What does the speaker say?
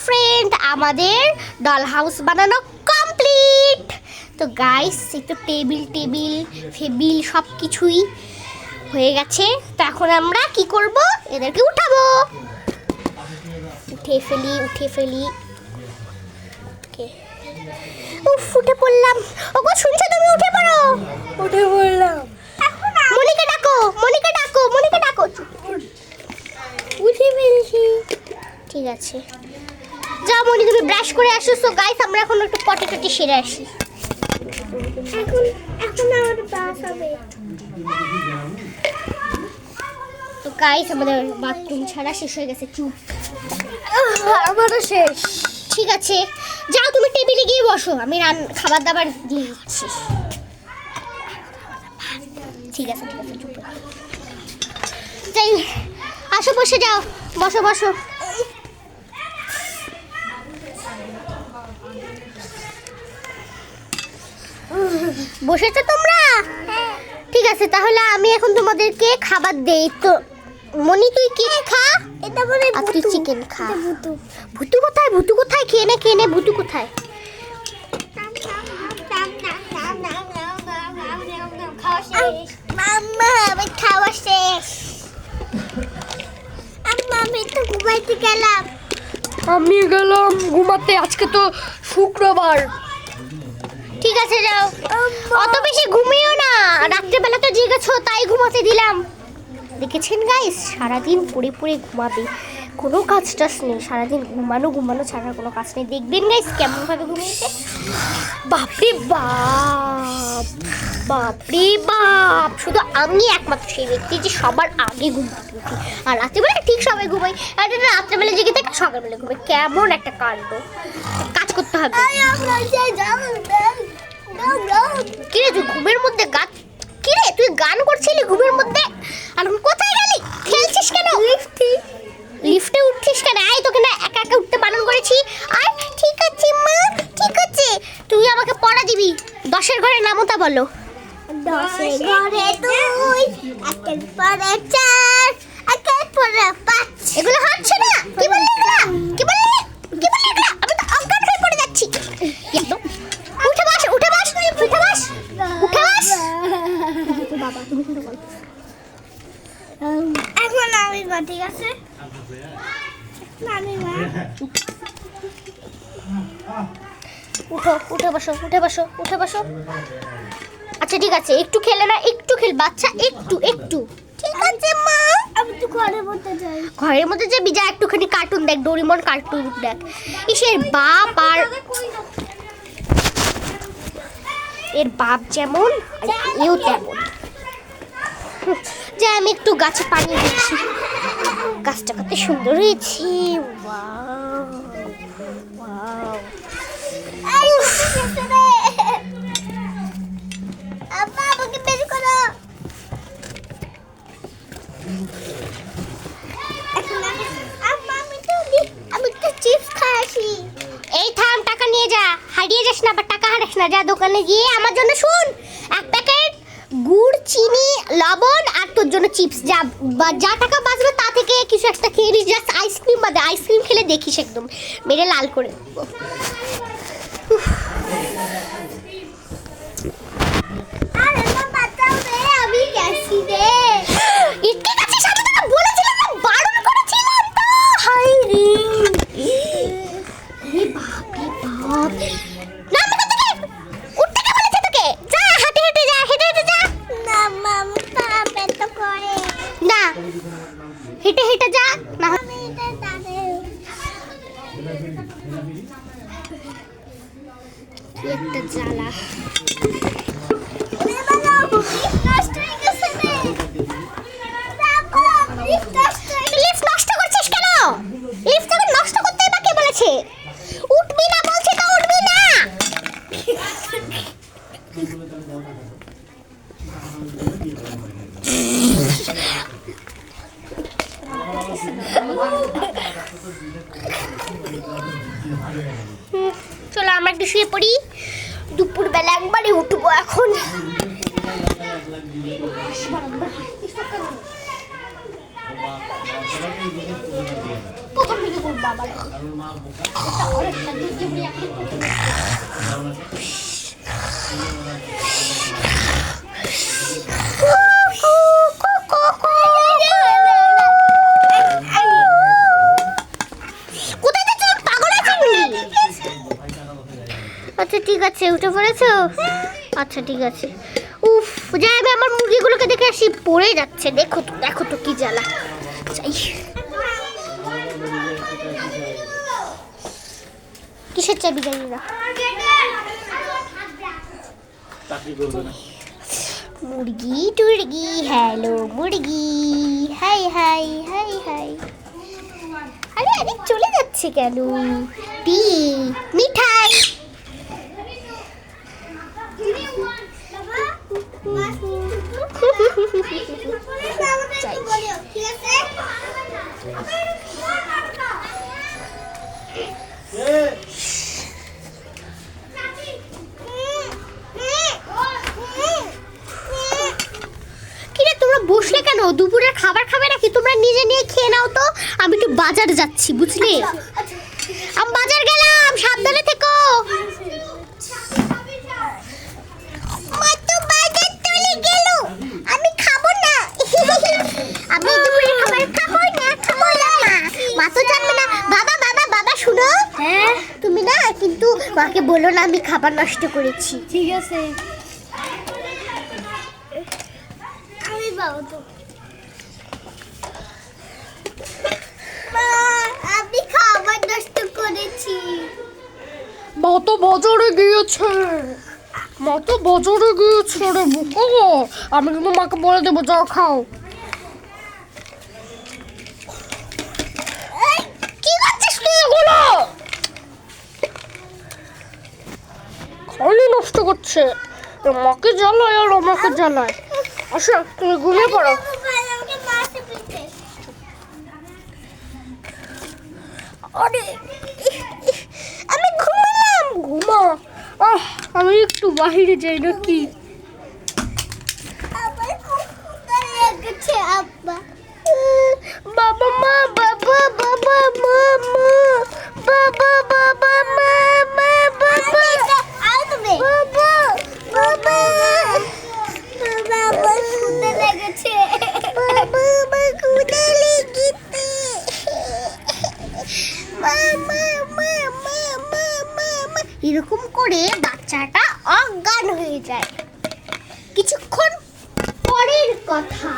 Friend, আমাদের doll house বানানো complete. তো গাইস, এই তো টেবিল সব কিছুই হয়ে গেছে। তো এখন আমরা কি করব? এদেরকে উঠাবো। উঠে ফেলি। উঠে পড়লাম। ওগো শুনছো তুমি? উঠে পড়ো। উঠে পড়লাম। মনিকা ডাকো। উঠে পেরেছি। ঠিক আছে, যাও মনি, তুমি ব্রাশ করে আসো। সো গাইস, আমরা এখন একটু পটি সেরে আসি। এখন আমার বাস হবে। তো গাইস, আমাদের বাথরুম ছাড়া শেষ হয়ে গেছে। চুপ, আমারও শেষ। ঠিক আছে, যাও তুমি টেবিলে গিয়ে বসো, আমি খাবার দাবার দিয়ে দিচ্ছি। ঠিক আছে, চুপ। যাই, আসো, বসে যাও। বসো। বসেছো তোমরা? ঠিক আছে, তাহলে আমি এখন তোমাদেরকে খাবার দেই। তো মনি, তুই কি খা? এটা বলে তুই চিকেন খা। ভুতু। ভুতু কোথায়? খেয়ে নে। ভুতু কোথায়? মাম্মা, আমি খাওয়া শেষ। আমি তো ঘুমাইতে গেলাম। আমি গেলাম ঘুমাতে, আজকে তো শুক্রবার। ঠিক আছে, যাও। অত বেশি ঘুমিও না, রাত্রেবেলা তো জেগেছো, তাই ঘুমাতে দিলাম। দেখেছেন গাইস, সারাদিন পড়ে ঘুমাবে, কোনো কাজ টাজ নেই। সারাদিন ঘুমানো ছাড়া কোনো কাজ নেই। দেখবেন গাইস কেমন ভাবে ঘুমিয়েছে। বাপরে বাপ, শুধু আমি একমাত্র সেই ব্যক্তি যে সবার আগে ঘুমাতে উঠি। আর রাত্রেবেলা ঠিক সবাই ঘুমাই, আর রাত্রেবেলা জেগে থাকে, সকালবেলা ঘুমাই। কেমন একটা কাণ্ড। কাজ করতে হবে। কিরে, তুই ঘুমের মধ্যে তুই গান করছিলি ঘুমের মধ্যে? আর কোথায় গেলি? খেলছিস কেন? লিফটে উঠছিস কেন? তোকে না একা উঠতে বারণ করেছি। আর ঠিক আছে মা, ঠিক আছে, তুই আমাকে পড়া দিবি। 10-এর ঘরে নামতা বলো। 10-এর ঘরে 2, 1-এর পরে 4, 1-এর পরে 5। এগুলো হচ্ছে না। কি বললি? আমি তো অজ্ঞান হয়ে পড়ে যাচ্ছি। একদম উঠে বস। বাবা, তুমি শুনে বল। এখন আমি মা, ঠিক আছে? আমি মা। উঠে বসো। আচ্ছা ঠিক আছে, একটু খেলে না, একটু খেল বাচ্চা, একটু। ঠিক আছে মা, আমি তো ঘরের মধ্যে যাই। ঘরের মধ্যে যাবি? যা, একটুখানি কার্টুন দেখ, ডোরিমন কার্টুন দেখ। এর বাপ যেমন আর এও তেমন। যা, আমি একটু গাছে পানি দিচ্ছি। গাছটা কত সুন্দর হয়েছে। ওয়াও। আব্বা, আমাকে বের করো। আমি তো চিপস খাইছি। এই থাম, টাকা নিয়ে যা, হারিয়ে যাস না, আবার টাকা হারাস না। যা দোকানে গিয়ে আমার জন্য শুন, 1 প্যাকেট গুড়, চিনি, লবণ আর তোর জন্য চিপস। যা টাকা বাঁচবে তা থেকে কিছু একটা খেয়ে নিস। জাস্ট আইসক্রিম বাদে, আইসক্রিম খেলে দেখিস একদম মেরে লাল করে দেবো। আরে মা, বাঁচাও রে, আমি গেছি রে। ঠিক আছে, সাথে তোকে বলেছিলাম না, বারণ করেছিলাম তো। হাই রে, বাপ। না, আমি তোকে উঠতে কে বলেছে তোকে? যা, হেঁটে যা। না মা, আমি পাবে তো করে। না, হেঁটে যা না। আমি এটা জানি। কি একটা জ্বালা। ওরে বাবা, লিফট নষ্ট হয়ে গেছে রে। বাবা, লিফট নষ্ট হয়ে গেছে। লিফট নষ্ট করছিস কেন? লিফট যখন নষ্ট করতে বা কে বলেছে? উঠবি না বলছি তো, উঠবি না। চলো আমরা একটু শুয়ে পড়ি। দুপুরবেলা একবারে উঠবো এখন। প্রথম থেকে করবো আবার অনেকটা দূর দিয়ে আপনি আচ্ছা ঠিক আছে উঠে পড়েছো আচ্ছা ঠিক আছে উফ যাই আমি আমার মুরগিগুলোকে দেখে আসি পড়ে যাচ্ছে দেখো তো কি জ্বালা যাই কিসের চাবি জানি না মুরগি টুরগি হ্যালো মুরগি হাই হাই হাই হাই আরে আরে চলে যাচ্ছে কেন টি মিঠাই কিরে তোমরা বসলে কেন দুপুরের খাবার খাবে নাকি তোমরা নিজে নিয়ে খেয়ে নাও তো আমি একটু বাজার যাচ্ছি বুঝলি আমি বাজার গেলাম সাবধানে থেকো আমি খাবো না আমি দুপুরের খাবার খাবো না মা তো জানবে না বাবা বাবা বাবা শুনো হ্যাঁ তুমি না কিন্তু মাকে বলো না আমি খাবার নষ্ট করেছি ঠিক আছে আমি বাবা তো মা আমি খাবার নষ্ট করেছি মা তো বাজারে গিয়েছে রে বুকো আমি কিন্তু মাকে বলে দেবো যাও খাও কি করছিস তুই এগুলো খালি নষ্ট করছে এ মাকে জ্বালায় আর আমাকে জ্বালায় আসো তুমি ঘুমিয়ে পড়ো আমাকে মারতে পিছে আরে আমি ঘুমালাম ঘুমা আমি একটু বাইরে যাই নাকি আবার খুব ক্ষুধা লেগেছে আব্বা বাবা মা বাবা বাবা মা মা বাবা বাবা মা মা বাবা আর তুমি বাবা বাবা বাবা আমার ক্ষুধা লেগেছে বাবা আমার ক্ষুধা লেগেছে মামা মামা মামা এরকম করে বাচ্চাটা অজ্ঞান হয়ে যায় কিছুক্ষণ পরের কথা